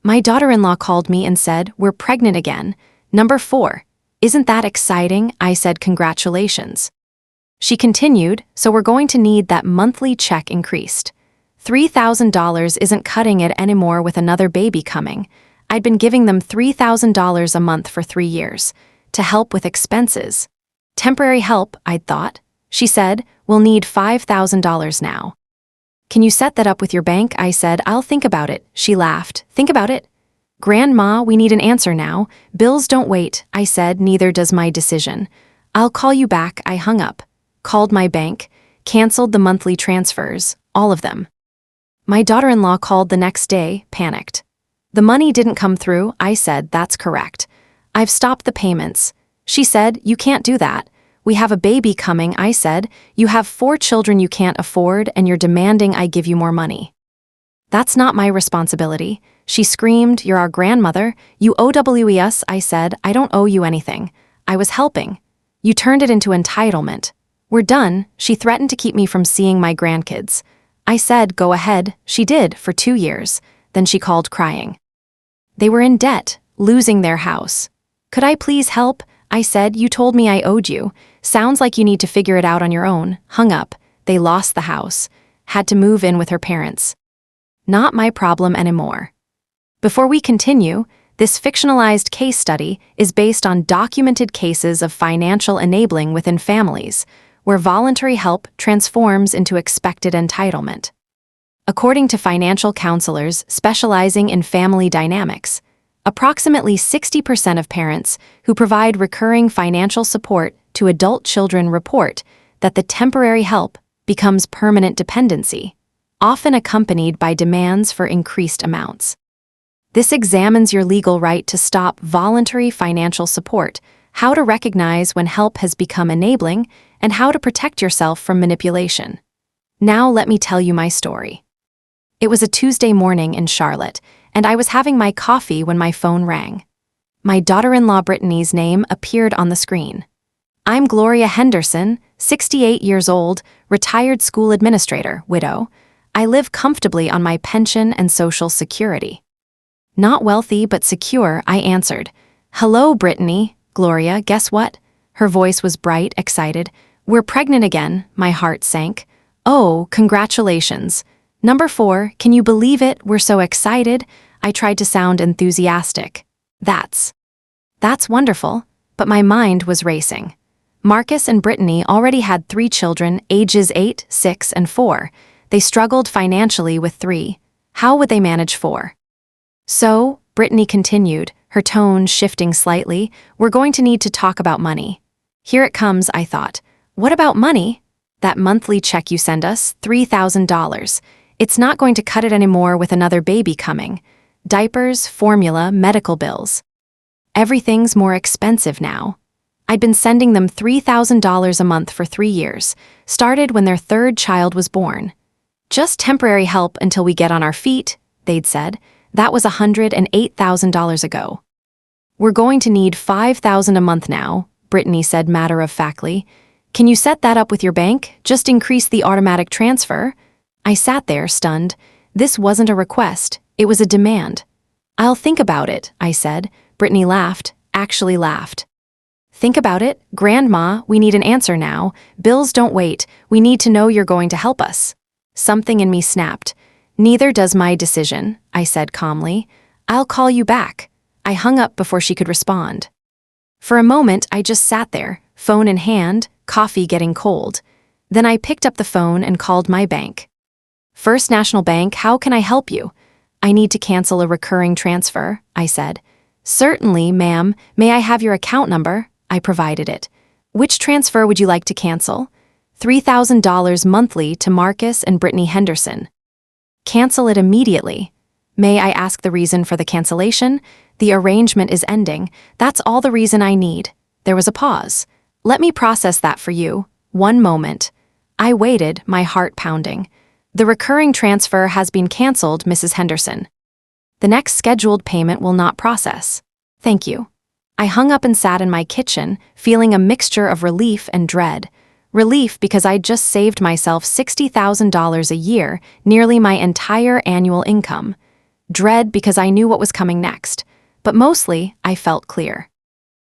My daughter-in-law called me and said, "We're pregnant again. Number 4. Isn't that exciting?" I said, "Congratulations." She continued, "So we're going to need that monthly check increased. $3,000 isn't cutting it anymore with another baby coming." I'd been giving them $3,000 a month for 3 years, to help with expenses. Temporary help, I'd thought. She said, "We'll need $5,000 now." "Can you set that up with your bank?" I said. "I'll think about it." She laughed. "Think about it?" "Grandma, we need an answer now. Bills don't wait," I said. "Neither does my decision." "I'll call you back." I hung up, called my bank, canceled the monthly transfers, all of them. My daughter-in-law called the next day, panicked. "The money didn't come through." I said, "That's correct. I've stopped the payments." She said, "You can't do that. We have a baby coming." I said, "You have 4 children you can't afford and you're demanding I give you more money." "That's not my responsibility." She screamed, "You're our grandmother. You owe us." I said, "I don't owe you anything. I was helping. You turned it into entitlement. We're done." She threatened to keep me from seeing my grandkids. I said, "Go ahead." She did, for 2 years. Then she called crying. They were in debt, losing their house. "Could I please help?" I said, "You told me I owed you. Sounds like you need to figure it out on your own." Hung up. They lost the house. Had to move in with her parents. Not my problem anymore. Before we continue, this fictionalized case study is based on documented cases of financial enabling within families, where voluntary help transforms into expected entitlement. According to financial counselors specializing in family dynamics, approximately 60% of parents who provide recurring financial support to adult children report that the temporary help becomes permanent dependency, often accompanied by demands for increased amounts. This examines your legal right to stop voluntary financial support, how to recognize when help has become enabling, and how to protect yourself from manipulation. Now let me tell you my story. It was a Tuesday morning in Charlotte, and I was having my coffee when my phone rang. My daughter-in-law Brittany's name appeared on the screen. "I'm Gloria Henderson, 68 years old, retired school administrator, widow. I live comfortably on my pension and Social Security." "Not wealthy but secure," I answered. "Hello, Brittany." "Gloria, guess what?" Her voice was bright, excited. "We're pregnant again." My heart sank. "Oh, congratulations. Number 4, can you believe it? We're so excited." I tried to sound enthusiastic. That's wonderful," but my mind was racing. Marcus and Brittany already had 3 children, ages 8, 6, and 4. They struggled financially with 3. How would they manage 4? "So," Brittany continued, her tone shifting slightly, "we're going to need to talk about money." "Here it comes," I thought. "What about money?" "That monthly check you send us, $3,000. It's not going to cut it anymore with another baby coming. Diapers, formula, medical bills. Everything's more expensive now." I'd been sending them $3,000 a month for 3 years, started when their 3rd child was born. "Just temporary help until we get on our feet," they'd said. That was $108,000 ago. "We're going to need $5,000 a month now," Brittany said matter-of-factly. "Can you set that up with your bank? Just increase the automatic transfer?" I sat there, stunned. This wasn't a request, it was a demand. "I'll think about it," I said. Brittany laughed, actually laughed. "Think about it? Grandma, we need an answer now. Bills don't wait. We need to know you're going to help us." Something in me snapped. "Neither does my decision," I said calmly. "I'll call you back." I hung up before she could respond. For a moment, I just sat there, phone in hand, coffee getting cold. Then I picked up the phone and called my bank. "First National Bank, how can I help you?" "I need to cancel a recurring transfer," I said. "Certainly, ma'am. May I have your account number?" I provided it. "Which transfer would you like to cancel?" $3,000 monthly to Marcus and Brittany Henderson. "Cancel it immediately." "May I ask the reason for the cancellation?" "The arrangement is ending. That's all the reason I need." There was a pause. "Let me process that for you. One moment." I waited, my heart pounding. "The recurring transfer has been canceled, Mrs. Henderson. The next scheduled payment will not process." "Thank you." I hung up and sat in my kitchen, feeling a mixture of relief and dread. Relief because I'd just saved myself $60,000 a year, nearly my entire annual income. dread because I knew what was coming next, but mostly I felt clear.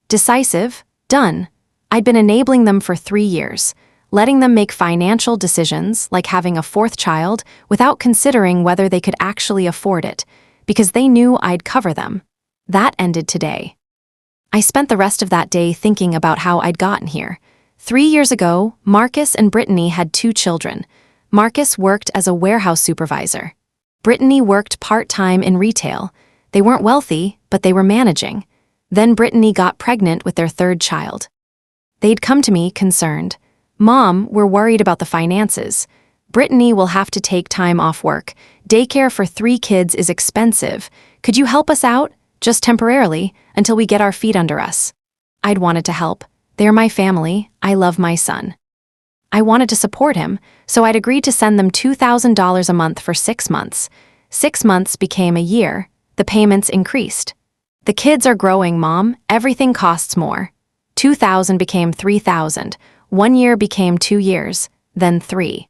Decisive, done. I'd been enabling them for 3 years, letting them make financial decisions like having a 4th child without considering whether they could actually afford it, because they knew I'd cover them. That ended today. I spent the rest of that day thinking about how I'd gotten here. 3 years ago, Marcus and Brittany had 2 children. Marcus worked as a warehouse supervisor. Brittany worked part-time in retail. They weren't wealthy, but they were managing. Then Brittany got pregnant with their 3rd child. They'd come to me concerned. "Mom, we're worried about the finances. Brittany will have to take time off work. Daycare for 3 kids is expensive. Could you help us out, just temporarily, until we get our feet under us?" I'd wanted to help. They're my family. I love my son. I wanted to support him, so I'd agreed to send them $2,000 a month for 6 months. 6 months became a year. The payments increased. "The kids are growing, Mom. Everything costs more." 2,000 became 3,000. 1 year became 2 years, then 3.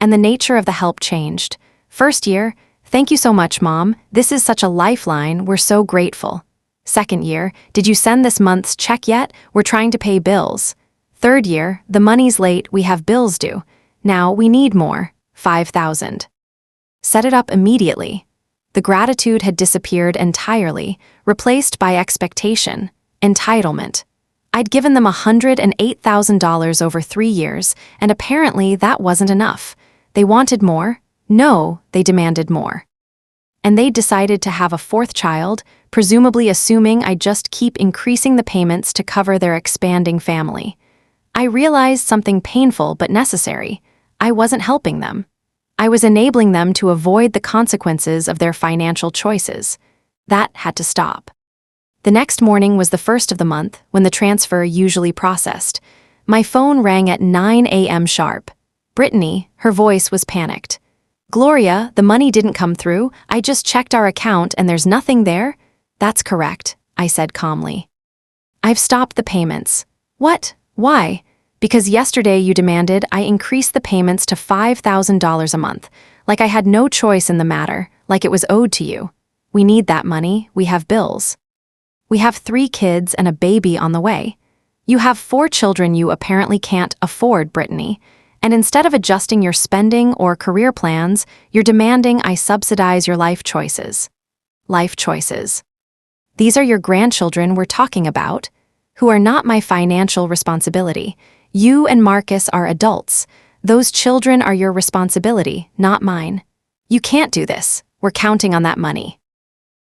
And the nature of the help changed. First year, "Thank you so much, Mom. This is such a lifeline. We're so grateful." Second year, "Did you send this month's check yet? We're trying to pay bills." Third year, "The money's late. We have bills due. Now we need more." 5,000. Set it up immediately. The gratitude had disappeared entirely, replaced by expectation, entitlement. I'd given them $108,000 over 3 years, and apparently that wasn't enough. They wanted more. No, they demanded more. And they'd decided to have a 4th child, presumably assuming I'd just keep increasing the payments to cover their expanding family. I realized something painful but necessary. I wasn't helping them. I was enabling them to avoid the consequences of their financial choices. That had to stop. The next morning was the 1st of the month, when the transfer usually processed. My phone rang at 9 a.m. sharp. Brittany, her voice was panicked. "Gloria, the money didn't come through. I just checked our account and there's nothing there." "That's correct," I said calmly. "I've stopped the payments." "What? Why?" "Because yesterday you demanded I increase the payments to $5,000 a month, like I had no choice in the matter, like it was owed to you. We need that money. We have bills. We have 3 kids and a baby on the way. You have 4 children you apparently can't afford, Brittany, and instead of adjusting your spending or career plans, you're demanding I subsidize your life choices." Life choices. These are your grandchildren we're talking about, who are not my financial responsibility. You and Marcus are adults. Those children are your responsibility, not mine. You can't do this. We're counting on that money.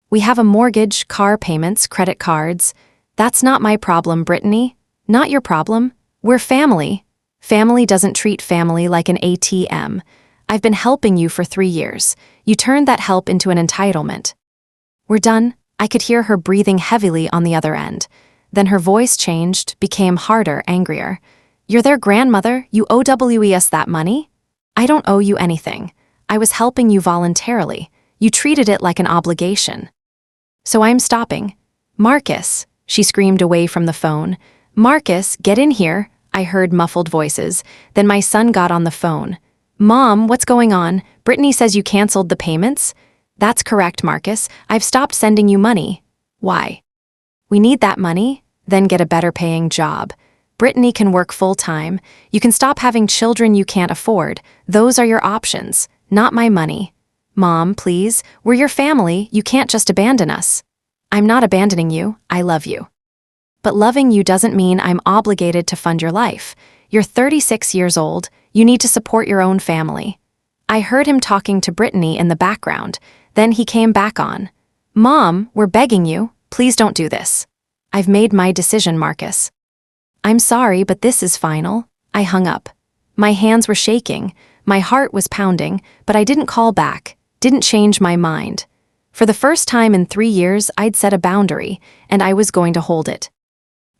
We have a mortgage, car payments, credit cards. That's not my problem, Brittany. Not your problem. We're family. Family doesn't treat family like an ATM. I've been helping you for 3 years. You turned that help into an entitlement. We're done. I could hear her breathing heavily on the other end. Then her voice changed, became harder, angrier. "You're their grandmother. You owe us that money? I don't owe you anything. I was helping you voluntarily. You treated it like an obligation. So I'm stopping." "Marcus," she screamed away from the phone. "Marcus, get in here." I heard muffled voices. Then my son got on the phone. "Mom, what's going on? Brittany says you canceled the payments?" "That's correct, Marcus. I've stopped sending you money." "Why?" "We need that money, then get a better paying job. Brittany can work full-time. You can stop having children you can't afford. Those are your options, not my money." "Mom, please, we're your family. You can't just abandon us." "I'm not abandoning you. I love you. But loving you doesn't mean I'm obligated to fund your life. You're 36 years old. You need to support your own family." I heard him talking to Brittany in the background. Then he came back on. "Mom, we're begging you. Please don't do this." "I've made my decision, Marcus." "I'm sorry, but this is final." I hung up. My hands were shaking. My heart was pounding, but I didn't call back, didn't change my mind. For the first time in 3 years, I'd set a boundary, and I was going to hold it.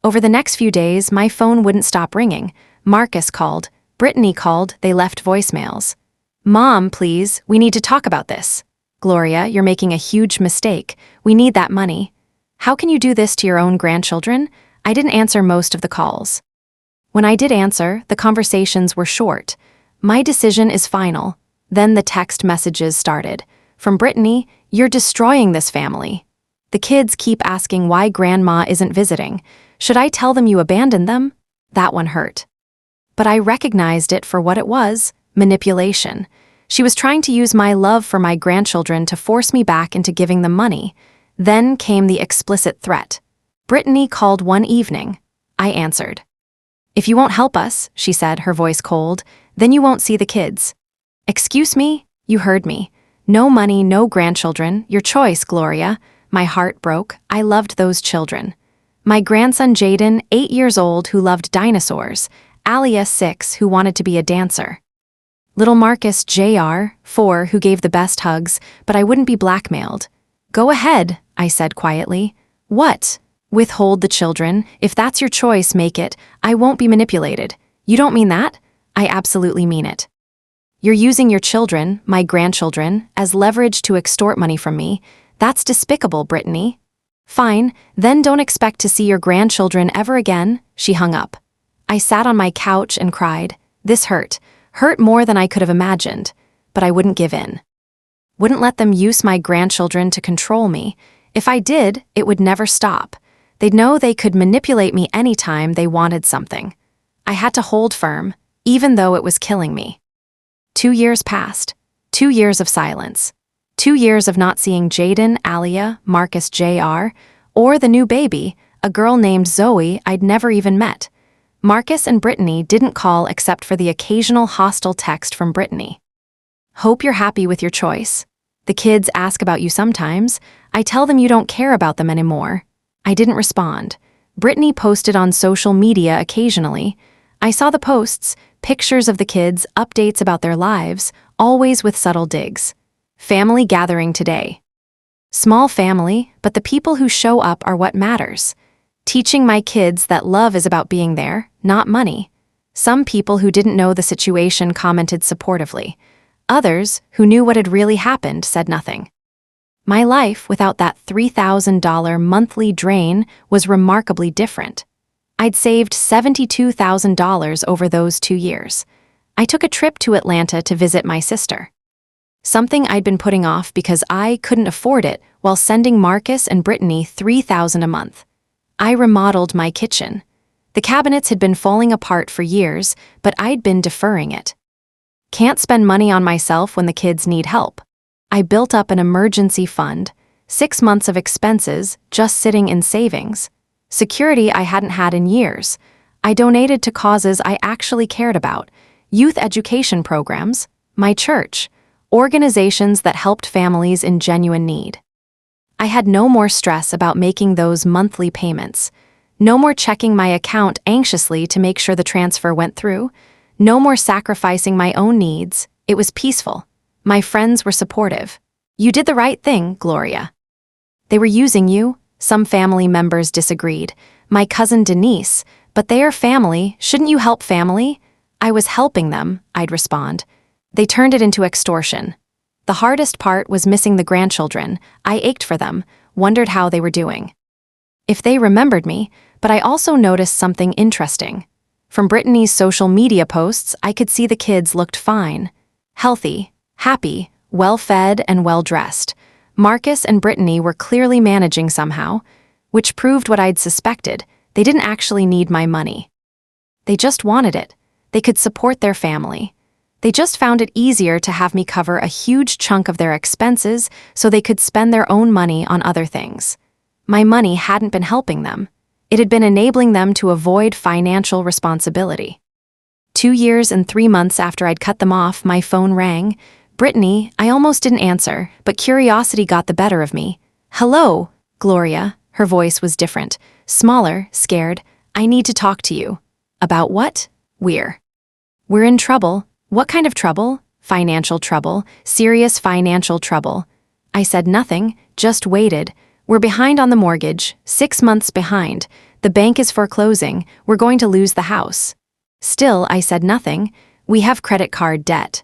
Over the next few days, my phone wouldn't stop ringing. Marcus called. Brittany called. They left voicemails. "Mom, please, we need to talk about this." "Gloria, you're making a huge mistake. We need that money." "How can you do this to your own grandchildren?" I didn't answer most of the calls. When I did answer, the conversations were short. "My decision is final." Then the text messages started. From Brittany, "You're destroying this family." The kids keep asking why grandma isn't visiting. Should I tell them you abandoned them? That one hurt. But I recognized it for what it was: manipulation. She was trying to use my love for my grandchildren to force me back into giving them money. Then came the explicit threat. Brittany called one evening. I answered. "If you won't help us," she said, her voice cold, "then you won't see the kids." "Excuse me?" "You heard me. No money, no grandchildren. Your choice, Gloria." My heart broke. I loved those children. My grandson Jaden, 8 years old, who loved dinosaurs. Alia, 6, who wanted to be a dancer. Little Marcus, Jr., 4, who gave the best hugs, but I wouldn't be blackmailed. "Go ahead," I said quietly. "What?" "Withhold the children. If that's your choice, make it. I won't be manipulated." "You don't mean that?" "I absolutely mean it. You're using your children, my grandchildren, as leverage to extort money from me. That's despicable, Brittany." "Fine, then don't expect to see your grandchildren ever again." She hung up. I sat on my couch and cried. This hurt more than I could have imagined, but I wouldn't give in. Wouldn't let them use my grandchildren to control me. If I did, it would never stop. They'd know they could manipulate me anytime they wanted something. I had to hold firm, even though it was killing me. 2 years passed. 2 years of silence. 2 years of not seeing Jaden, Alia, Marcus, Jr., or the new baby, a girl named Zoe I'd never even met. Marcus and Brittany didn't call except for the occasional hostile text from Brittany. "Hope you're happy with your choice. The kids ask about you sometimes. I tell them you don't care about them anymore." I didn't respond. Brittany posted on social media occasionally. I saw the posts, pictures of the kids, updates about their lives, always with subtle digs. "Family gathering today." Small family, but the people who show up are what matters. Teaching my kids that love is about being there, not money. Some people who didn't know the situation commented supportively. Others, who knew what had really happened, said nothing. My life, without that $3,000 monthly drain, was remarkably different. I'd saved $72,000 over those 2 years. I took a trip to Atlanta to visit my sister. Something I'd been putting off because I couldn't afford it while sending Marcus and Brittany $3,000 a month. I remodeled my kitchen. The cabinets had been falling apart for years, but I'd been deferring it. Can't spend money on myself when the kids need help. I built up an emergency fund, 6 months of expenses just sitting in savings. Security I hadn't had in years. I donated to causes I actually cared about: youth education programs, my church, organizations that helped families in genuine need. I had no more stress about making those monthly payments. No more checking my account anxiously to make sure the transfer went through. No more sacrificing my own needs. It was peaceful. My friends were supportive. "You did the right thing, Gloria." They were using you. Some family members disagreed. My cousin Denise, "But they are family. Shouldn't you help family?" I was helping them, I'd respond. They turned it into extortion. The hardest part was missing the grandchildren. I ached for them, wondered how they were doing. If they remembered me, but I also noticed something interesting. From Brittany's social media posts, I could see the kids looked fine. Healthy, happy, well-fed, and well-dressed. Marcus and Brittany were clearly managing somehow, which proved what I'd suspected: they didn't actually need my money. They just wanted it. They could support their family. They just found it easier to have me cover a huge chunk of their expenses so they could spend their own money on other things. My money hadn't been helping them. It had been enabling them to avoid financial responsibility. 2 years and 3 months after I'd cut them off, my phone rang. Brittany, I almost didn't answer, but curiosity got the better of me. "Hello, Gloria." Her voice was different, smaller, scared. "I need to talk to you." "About what?" We're in trouble." "What kind of trouble?" "Financial trouble, serious financial trouble." I said nothing, just waited. "We're behind on the mortgage, 6 months behind. The bank is foreclosing. We're going to lose the house." Still, I said nothing. "We have credit card debt.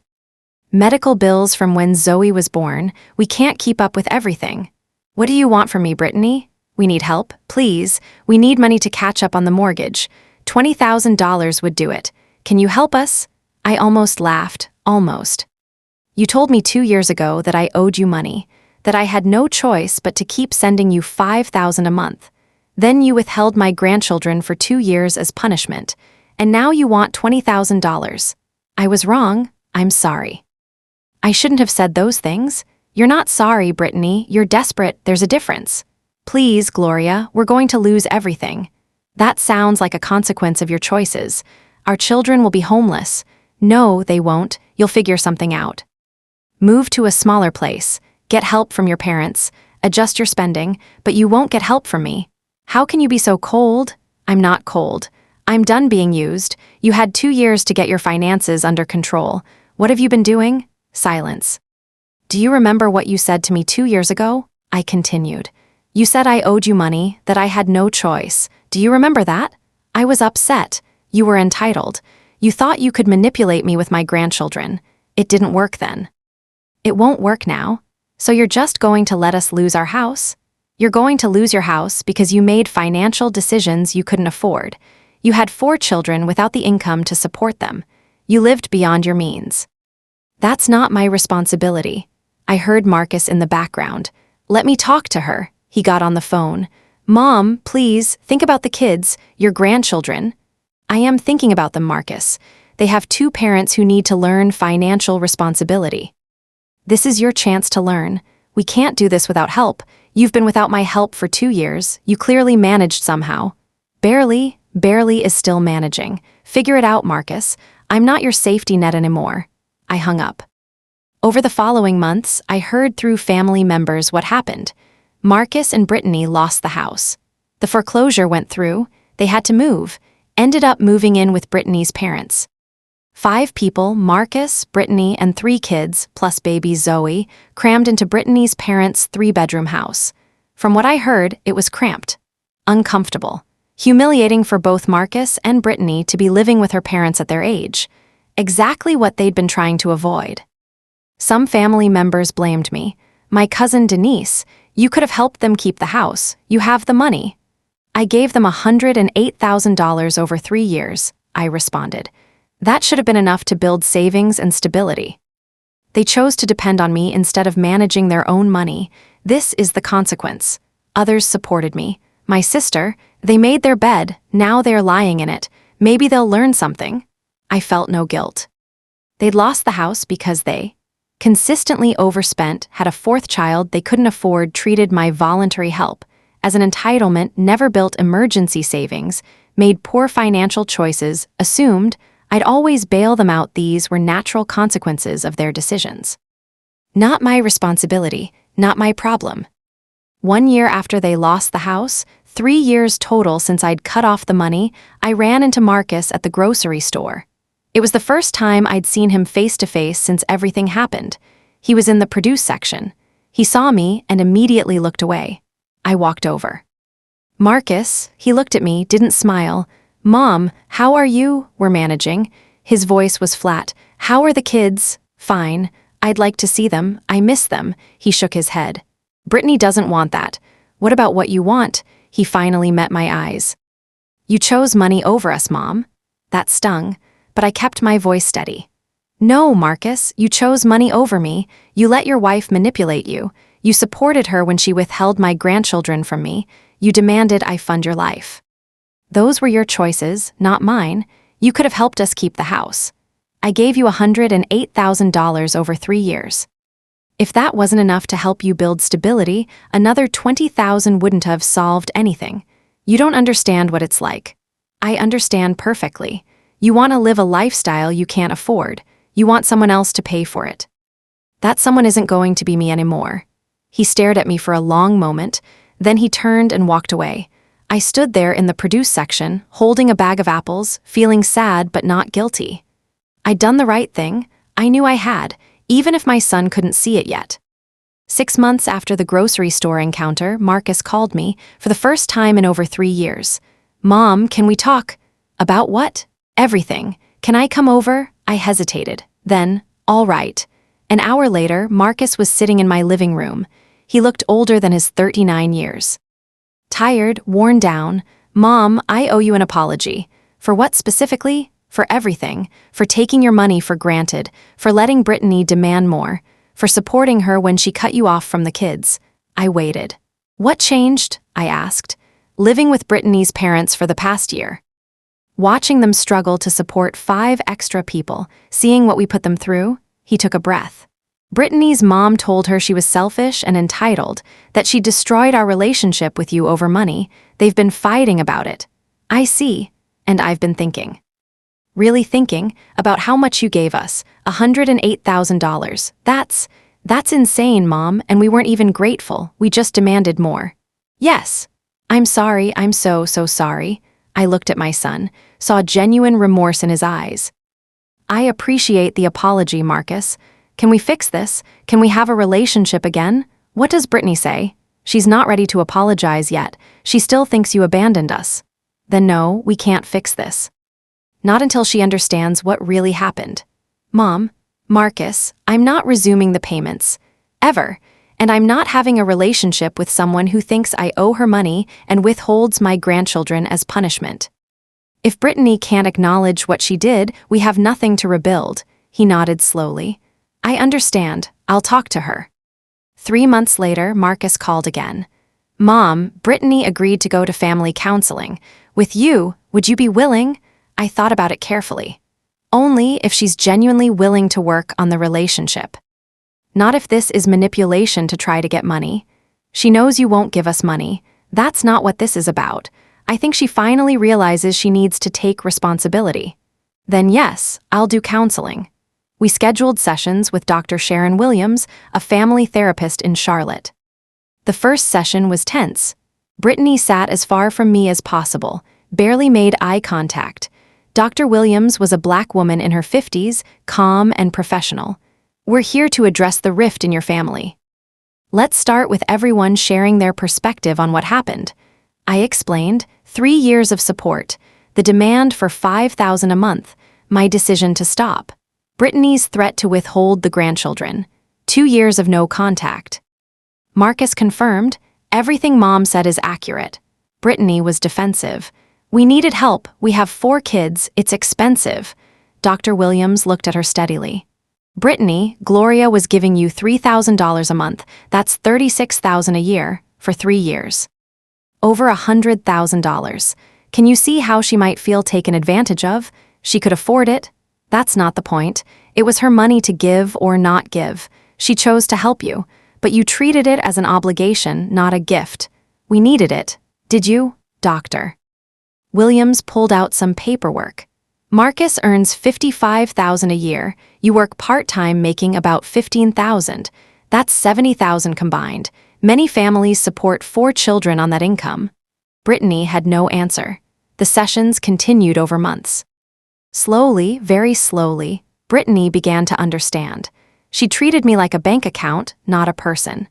Medical bills from when Zoe was born. We can't keep up with everything." "What do you want from me, Brittany?" "We need help, please. We need money to catch up on the mortgage. $20,000 would do it. Can you help us?" I almost laughed, almost. You told me 2 years ago that I owed you money, that I had no choice but to keep sending you $5,000 a month. Then you withheld my grandchildren for 2 years as punishment, and now you want $20,000. I was wrong. I'm sorry. I shouldn't have said those things. You're not sorry, Brittany. You're desperate. There's a difference. Please, Gloria, we're going to lose everything. That sounds like a consequence of your choices. Our children will be homeless. No, they won't. You'll figure something out. Move to a smaller place. Get help from your parents. Adjust your spending, but you won't get help from me. How can you be so cold? I'm not cold. I'm done being used. You had 2 years to get your finances under control. What have you been doing? Silence. Do you remember what you said to me 2 years ago? I continued. You said I owed you money, that I had no choice. Do you remember that? I was upset. You were entitled. You thought you could manipulate me with my grandchildren. It didn't work then. It won't work now. So you're just going to let us lose our house? You're going to lose your house because you made financial decisions you couldn't afford. You had 4 children without the income to support them. You lived beyond your means. That's not my responsibility. I heard Marcus in the background. Let me talk to her. He got on the phone. Mom, please, think about the kids, your grandchildren. I am thinking about them, Marcus. They have 2 parents who need to learn financial responsibility. This is your chance to learn. We can't do this without help. You've been without my help for 2 years. You clearly managed somehow. Barely is still managing. Figure it out, Marcus. I'm not your safety net anymore. I hung up. Over the following months, I heard through family members what happened. Marcus and Brittany lost the house. The foreclosure went through. They had to move. Ended up moving in with Brittany's parents. 5 people, Marcus, Brittany, and 3 kids, plus baby Zoe, crammed into Brittany's parents' 3-bedroom house. From what I heard, it was cramped, uncomfortable, humiliating for both Marcus and Brittany to be living with her parents at their age. Exactly what they'd been trying to avoid. Some family members blamed me. My cousin Denise, you could have helped them keep the house. You have the money. I gave them $108,000 over 3 years, I responded. That should have been enough to build savings and stability. They chose to depend on me instead of managing their own money. This is the consequence. Others supported me. My sister, they made their bed, now they're lying in it. Maybe they'll learn something. I felt no guilt. They'd lost the house because they consistently overspent, had a 4th child they couldn't afford, treated my voluntary help as an entitlement, never built emergency savings, made poor financial choices, assumed I'd always bail them out. These were natural consequences of their decisions. Not my responsibility, not my problem. 1 year after they lost the house, 3 years total since I'd cut off the money, I ran into Marcus at the grocery store. It was the first time I'd seen him face to face since everything happened. He was in the produce section. He saw me and immediately looked away. I walked over. Marcus, he looked at me, didn't smile. Mom, how are you? We're managing. His voice was flat. How are the kids? Fine. I'd like to see them. I miss them. He shook his head. Brittany doesn't want that. What about what you want? He finally met my eyes. You chose money over us, Mom. That stung, but I kept my voice steady. No, Marcus, you chose money over me. You let your wife manipulate you. You supported her when she withheld my grandchildren from me. You demanded I fund your life. Those were your choices, not mine. You could have helped us keep the house. I gave you $108,000 over 3 years. If that wasn't enough to help you build stability, another $20,000 wouldn't have solved anything. You don't understand what it's like. I understand perfectly. You want to live a lifestyle you can't afford. You want someone else to pay for it. That someone isn't going to be me anymore. He stared at me for a long moment, then he turned and walked away. I stood there in the produce section, holding a bag of apples, feeling sad but not guilty. I'd done the right thing. I knew I had, even if my son couldn't see it yet. 6 months after the grocery store encounter, Marcus called me, for the first time in over 3 years. Mom, can we talk? About what? Everything. Can I come over? I hesitated. Then, all right. An hour later, Marcus was sitting in my living room. He looked older than his 39 years. Tired, worn down. Mom, I owe you an apology. For what specifically? For everything, for taking your money for granted, for letting Brittany demand more, for supporting her when she cut you off from the kids. I waited. What changed? I asked. Living with Brittany's parents for the past year. Watching them struggle to support 5 extra people, seeing what we put them through, he took a breath. Brittany's mom told her she was selfish and entitled, that she destroyed our relationship with you over money. They've been fighting about it. I see, and I've been thinking. Really thinking about how much you gave us, $108,000. That's insane, Mom, and we weren't even grateful. We just demanded more. Yes. I'm sorry, I'm so sorry. I looked at my son, saw genuine remorse in his eyes. I appreciate the apology, Marcus. Can we fix this? Can we have a relationship again? What does Brittany say? She's not ready to apologize yet. She still thinks you abandoned us. Then no, we can't fix this. Not until she understands what really happened. Mom, Marcus, I'm not resuming the payments. Ever. And I'm not having a relationship with someone who thinks I owe her money and withholds my grandchildren as punishment. If Brittany can't acknowledge what she did, we have nothing to rebuild. He nodded slowly. I understand. I'll talk to her. 3 months later, Marcus called again. Mom, Brittany agreed to go to family counseling. With you, would you be willing? I thought about it carefully. Only if she's genuinely willing to work on the relationship. Not if this is manipulation to try to get money. She knows you won't give us money. That's not what this is about. I think she finally realizes she needs to take responsibility. Then yes, I'll do counseling. We scheduled sessions with Dr. Sharon Williams, a family therapist in Charlotte. The first session was tense. Brittany sat as far from me as possible, barely made eye contact. Dr. Williams was a Black woman in her 50s, calm and professional. We're here to address the rift in your family. Let's start with everyone sharing their perspective on what happened. I explained, 3 years of support, the demand for $5,000 a month, my decision to stop, Brittany's threat to withhold the grandchildren, 2 years of no contact. Marcus confirmed, everything Mom said is accurate. Brittany was defensive. We needed help. We have 4 kids. It's expensive. Dr. Williams looked at her steadily. Brittany, Gloria was giving you $3,000 a month. That's $36,000 a year for 3 years. Over $100,000. Can you see how she might feel taken advantage of? She could afford it. That's not the point. It was her money to give or not give. She chose to help you, but you treated it as an obligation, not a gift. We needed it. Did you, Doctor? Williams pulled out some paperwork. Marcus earns $55,000 a year. You work part-time making about $15,000. That's $70,000 combined. Many families support 4 children on that income. Brittany had no answer. The sessions continued over months. Slowly, very slowly, Brittany began to understand. She treated me like a bank account, not a person.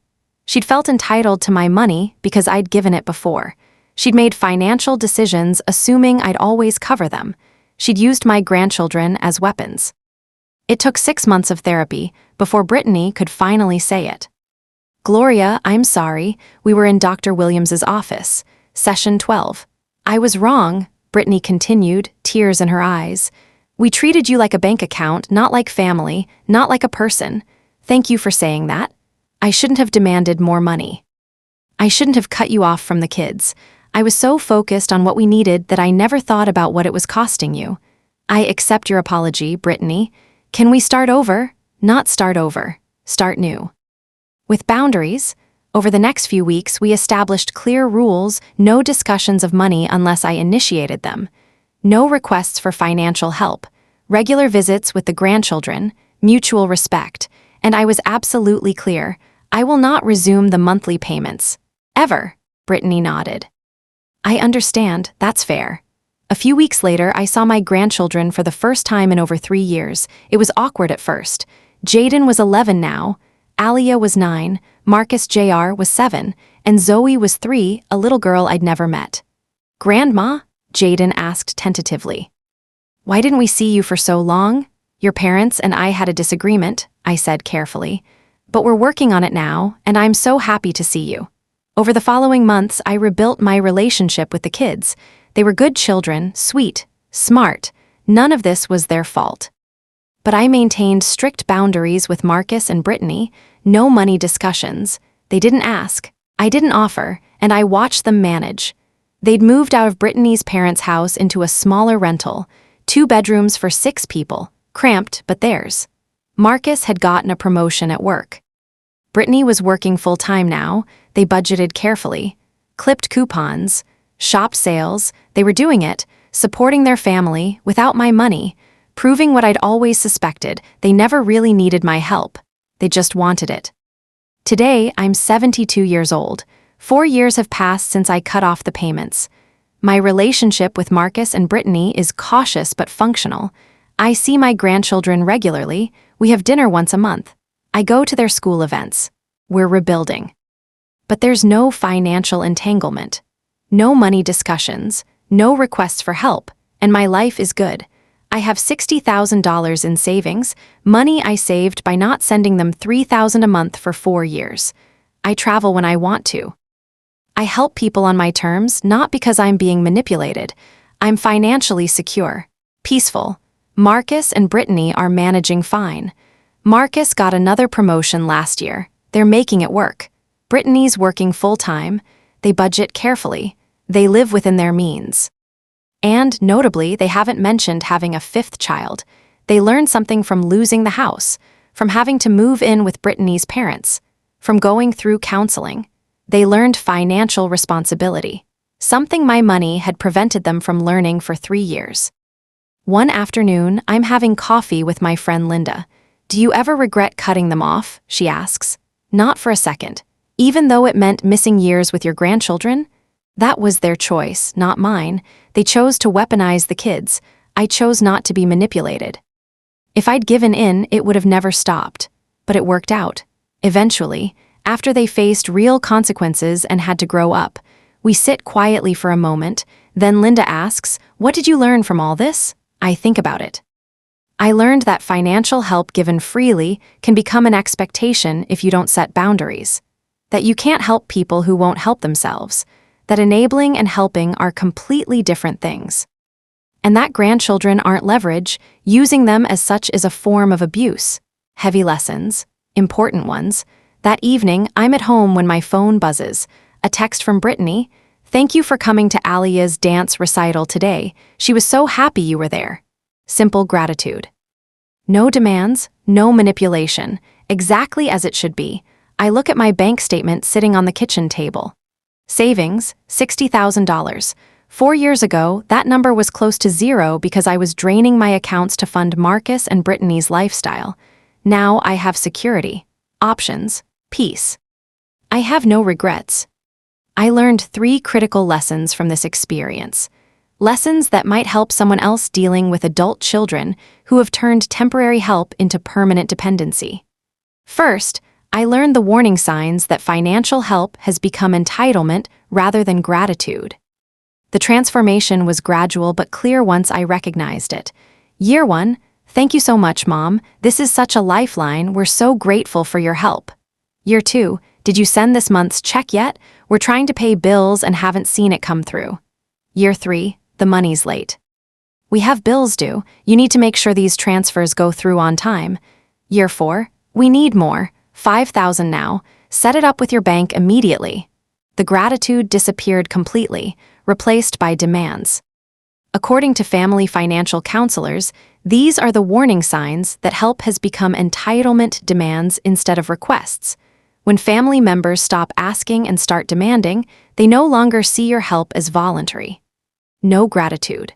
She'd felt entitled to my money because I'd given it before. She'd made financial decisions assuming I'd always cover them. She'd used my grandchildren as weapons. It took 6 months of therapy before Brittany could finally say it. Gloria, I'm sorry. We were in Dr. Williams's office. Session 12. I was wrong, Brittany continued, tears in her eyes. We treated you like a bank account, not like family, not like a person. Thank you for saying that. I shouldn't have demanded more money. I shouldn't have cut you off from the kids. I was so focused on what we needed that I never thought about what it was costing you. I accept your apology, Brittany. Can we start over? Not start over. Start new. With boundaries, over the next few weeks we established clear rules, no discussions of money unless I initiated them, no requests for financial help, regular visits with the grandchildren, mutual respect, and I was absolutely clear, I will not resume the monthly payments. Ever, Brittany nodded. I understand, that's fair. A few weeks later, I saw my grandchildren for the first time in over 3 years. It was awkward at first. Jaden was 11 now, Alia was 9, Marcus Jr. was 7, and Zoe was 3, a little girl I'd never met. Grandma? Jaden asked tentatively. Why didn't we see you for so long? Your parents and I had a disagreement, I said carefully. But we're working on it now, and I'm so happy to see you. Over the following months, I rebuilt my relationship with the kids. They were good children, sweet, smart, None of this was their fault. But I maintained strict boundaries with Marcus and Brittany, no money discussions. They didn't ask, I didn't offer, and I watched them manage. They'd moved out of Brittany's parents' house into a smaller rental, 2 bedrooms for 6 people, cramped but theirs. Marcus had gotten a promotion at work. Brittany was working full-time now. They budgeted carefully, clipped coupons, shopped sales. They were doing it, supporting their family without my money, proving what I'd always suspected: they never really needed my help. They just wanted it. Today, I'm 72 years old. 4 years have passed since I cut off the payments. My relationship with Marcus and Brittany is cautious but functional. I see my grandchildren regularly. We have dinner once a month. I go to their school events. We're rebuilding. But there's no financial entanglement, no money discussions, no requests for help, and my life is good. I have $60,000 in savings, money I saved by not sending them $3,000 a month for 4 years. I travel when I want to. I help people on my terms, not because I'm being manipulated. I'm financially secure, peaceful. Marcus and Brittany are managing fine. Marcus got another promotion last year. They're making it work. Brittany's working full-time. They budget carefully. They live within their means. And, notably, they haven't mentioned having a 5th child. They learned something from losing the house, from having to move in with Brittany's parents, from going through counseling. They learned financial responsibility, something my money had prevented them from learning for 3 years. One afternoon, I'm having coffee with my friend Linda. Do you ever regret cutting them off? She asks. Not for a second. Even though it meant missing years with your grandchildren? That was their choice, not mine. They chose to weaponize the kids. I chose not to be manipulated. If I'd given in, it would have never stopped. But it worked out. Eventually, after they faced real consequences and had to grow up, we sit quietly for a moment. Then Linda asks, "What did you learn from all this?" I think about it. I learned that financial help given freely can become an expectation if you don't set boundaries. That you can't help people who won't help themselves. That enabling and helping are completely different things. And that grandchildren aren't leverage. Using them as such is a form of abuse. Heavy lessons, important ones. That evening, I'm at home when my phone buzzes. A text from Brittany. "Thank you for coming to Alia's dance recital today. She was so happy you were there." Simple gratitude. No demands, no manipulation. Exactly as it should be. I look at my bank statement sitting on the kitchen table. Savings, $60,000. 4 years ago, that number was close to 0 because I was draining my accounts to fund Marcus and Brittany's lifestyle. Now I have security, options, peace. I have no regrets. I learned 3 critical lessons from this experience. Lessons that might help someone else dealing with adult children who have turned temporary help into permanent dependency. First, I learned the warning signs that financial help has become entitlement rather than gratitude. The transformation was gradual but clear once I recognized it. Year 1, "Thank you so much, Mom. This is such a lifeline. We're so grateful for your help." Year 2, "Did you send this month's check yet? We're trying to pay bills and haven't seen it come through." Year 3, "The money's late. We have bills due. You need to make sure these transfers go through on time." Year 4, "We need more. 5,000 now. Set it up with your bank immediately." The gratitude disappeared completely, replaced by demands. According to family financial counselors, these are the warning signs that help has become entitlement demands instead of requests. When family members stop asking and start demanding, they no longer see your help as voluntary. No gratitude.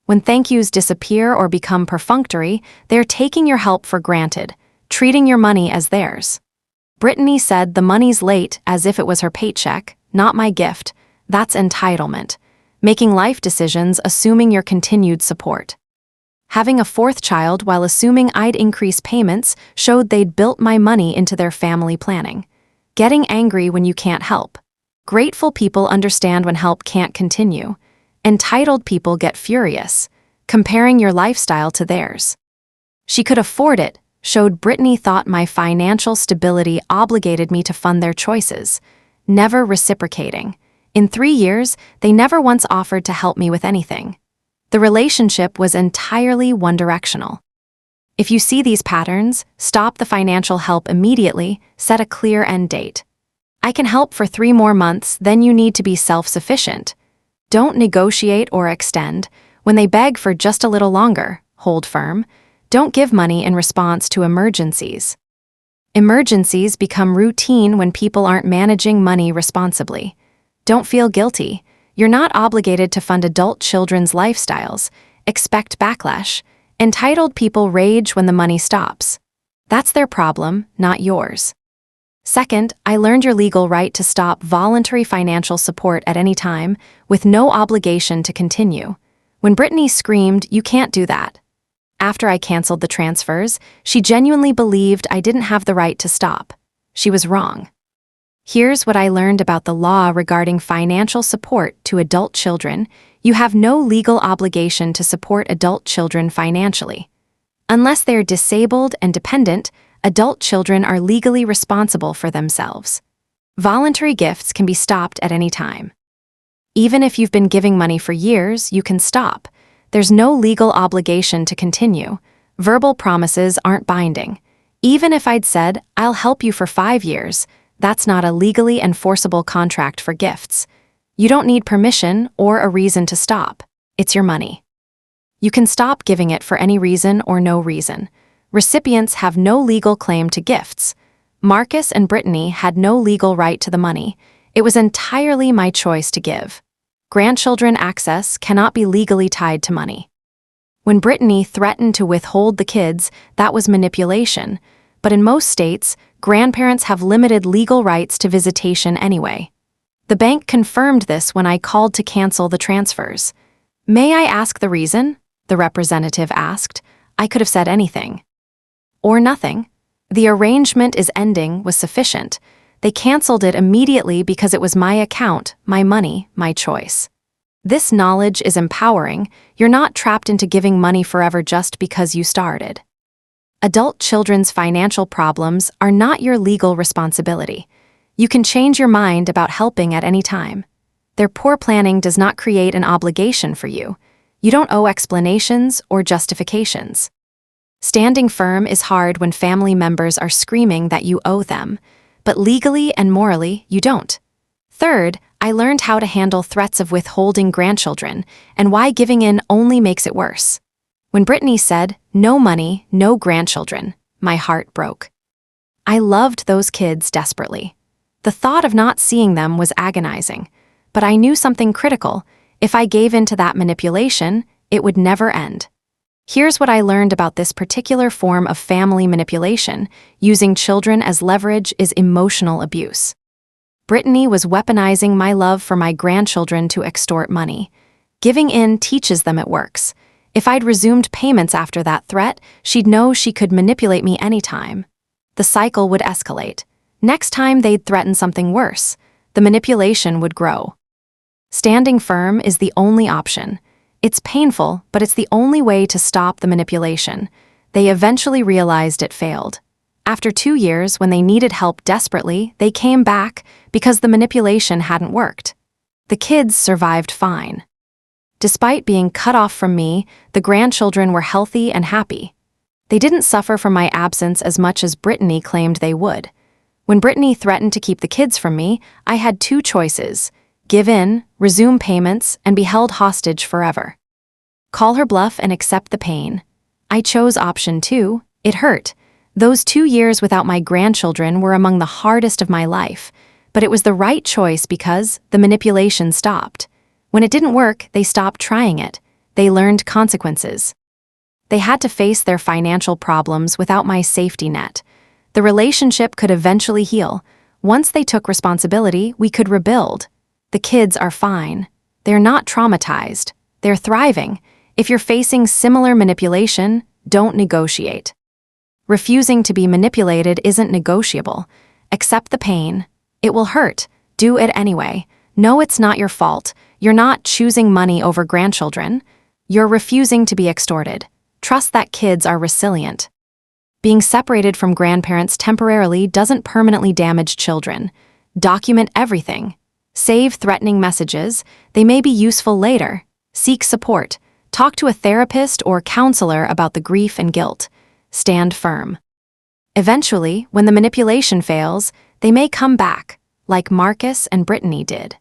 When thank yous disappear or become perfunctory, they're taking your help for granted, treating your money as theirs. Brittany said the money's late as if it was her paycheck, not my gift. That's entitlement. Making life decisions assuming your continued support. Having a 4th child while assuming I'd increase payments showed they'd built my money into their family planning. Getting angry when you can't help. Grateful people understand when help can't continue. Entitled people get furious, comparing your lifestyle to theirs. She could afford it, showed Brittany thought my financial stability obligated me to fund their choices, never reciprocating. In 3 years, they never once offered to help me with anything. The relationship was entirely one-directional. If you see these patterns, stop the financial help immediately, set a clear end date. I can help for 3 more months, then you need to be self-sufficient. Don't negotiate or extend. When they beg for just a little longer, hold firm. Don't give money in response to emergencies. Emergencies become routine when people aren't managing money responsibly. Don't feel guilty. You're not obligated to fund adult children's lifestyles. Expect backlash. Entitled people rage when the money stops. That's their problem, not yours. Second, I learned your legal right to stop voluntary financial support at any time, with no obligation to continue. When Brittany screamed, "You can't do that." After I canceled the transfers, she genuinely believed I didn't have the right to stop. She was wrong. Here's what I learned about the law regarding financial support to adult children. You have no legal obligation to support adult children financially. Unless they're disabled and dependent, adult children are legally responsible for themselves. Voluntary gifts can be stopped at any time. Even if you've been giving money for years, you can stop. There's no legal obligation to continue. Verbal promises aren't binding. Even if I'd said, "I'll help you for 5 years," that's not a legally enforceable contract for gifts. You don't need permission or a reason to stop. It's your money. You can stop giving it for any reason or no reason. Recipients have no legal claim to gifts. Marcus and Brittany had no legal right to the money. It was entirely my choice to give. Grandchildren access cannot be legally tied to money. When Brittany threatened to withhold the kids, that was manipulation. But in most states, grandparents have limited legal rights to visitation anyway. The bank confirmed this when I called to cancel the transfers. "May I ask the reason?" the representative asked. I could have said anything. Or nothing. The arrangement is ending was sufficient. They canceled it immediately because it was my account, my money, my choice. This knowledge is empowering. You're not trapped into giving money forever just because you started. Adult children's financial problems are not your legal responsibility. You can change your mind about helping at any time. Their poor planning does not create an obligation for you. You don't owe explanations or justifications. Standing firm is hard when family members are screaming that you owe them, but legally and morally, you don't. Third, I learned how to handle threats of withholding grandchildren and why giving in only makes it worse. When Brittany said, "No money, no grandchildren," my heart broke. I loved those kids desperately. The thought of not seeing them was agonizing, but I knew something critical. If I gave in to that manipulation, it would never end. Here's what I learned about this particular form of family manipulation. Using children as leverage is emotional abuse. Brittany was weaponizing my love for my grandchildren to extort money. Giving in teaches them it works. If I'd resumed payments after that threat, she'd know she could manipulate me anytime. The cycle would escalate. Next time they'd threaten something worse. The manipulation would grow. Standing firm is the only option. It's painful, but it's the only way to stop the manipulation. They eventually realized it failed. After 2 years, when they needed help desperately, they came back because the manipulation hadn't worked. The kids survived fine. Despite being cut off from me, the grandchildren were healthy and happy. They didn't suffer from my absence as much as Brittany claimed they would. When Brittany threatened to keep the kids from me, I had 2 choices: give in, resume payments, and be held hostage forever. Call her bluff and accept the pain. I chose option 2. It hurt. Those 2 years without my grandchildren were among the hardest of my life, but it was the right choice because the manipulation stopped. When it didn't work, they stopped trying it. They learned consequences. They had to face their financial problems without my safety net. The relationship could eventually heal. Once they took responsibility, we could rebuild. The kids are fine. They're not traumatized. They're thriving. If you're facing similar manipulation, don't negotiate. Refusing to be manipulated isn't negotiable. Accept the pain. It will hurt. Do it anyway. No, it's not your fault. You're not choosing money over grandchildren. You're refusing to be extorted. Trust that kids are resilient. Being separated from grandparents temporarily doesn't permanently damage children. Document everything. Save threatening messages. They may be useful later. Seek support. Talk to a therapist or counselor about the grief and guilt. Stand firm. Eventually, when the manipulation fails, they may come back, like Marcus and Brittany did.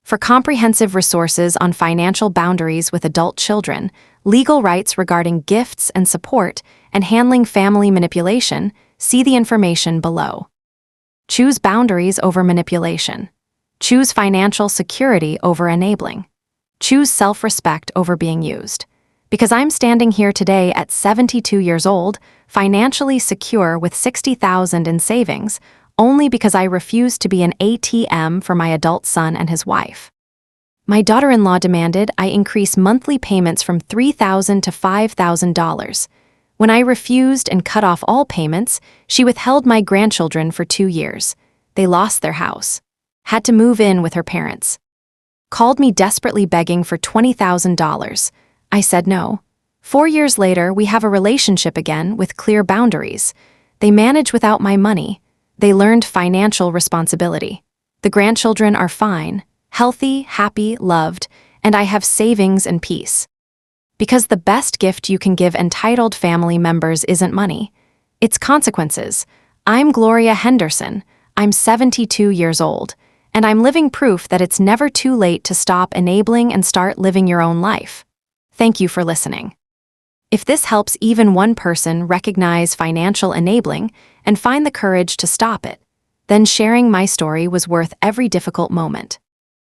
For comprehensive resources on financial boundaries with adult children, legal rights regarding gifts and support, and handling family manipulation, see the information below. Choose boundaries over manipulation. Choose financial security over enabling. Choose self-respect over being used. Because I'm standing here today at 72 years old, financially secure with $60,000 in savings, only because I refused to be an ATM for my adult son and his wife. My daughter-in-law demanded I increase monthly payments from $3,000 to $5,000. When I refused and cut off all payments, she withheld my grandchildren for 2 years. They lost their house. Had to move in with her parents. Called me desperately begging for $20,000. I said no. 4 years later, we have a relationship again with clear boundaries. They manage without my money. They learned financial responsibility. The grandchildren are fine, healthy, happy, loved, and I have savings and peace. Because the best gift you can give entitled family members isn't money. It's consequences. I'm Gloria Henderson. I'm 72 years old, and I'm living proof that it's never too late to stop enabling and start living your own life. Thank you for listening. If this helps even one person recognize financial enabling and find the courage to stop it, then sharing my story was worth every difficult moment.